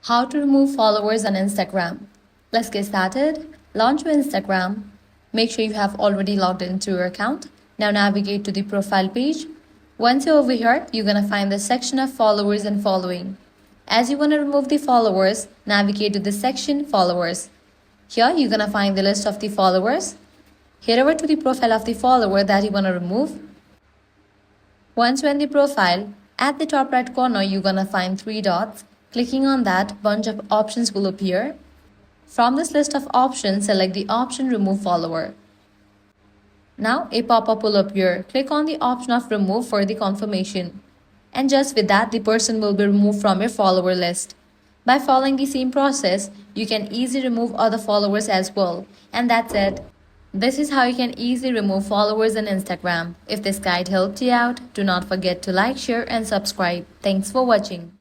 How to remove followers on Instagram. Let's get started. Launch your Instagram. Make sure you have already logged into your account. Now navigate to the profile page. Once you're over here, you're going to find the section of followers and following. As you want to remove the followers, navigate to the section followers. Here you're going to find the list of the followers. Head over to the profile of the follower that you want to remove. Once you're in the profile, at the top right corner, you're going to find 3 dots. Clicking on that, bunch of options will appear. From this list of options, select the option Remove Follower. Now, a pop-up will appear. Click on the option of Remove for the confirmation. And just with that, the person will be removed from your follower list. By following the same process, you can easily remove other followers as well. And that's it. This is how you can easily remove followers on Instagram. If this guide helped you out, do not forget to like, share and subscribe. Thanks for watching.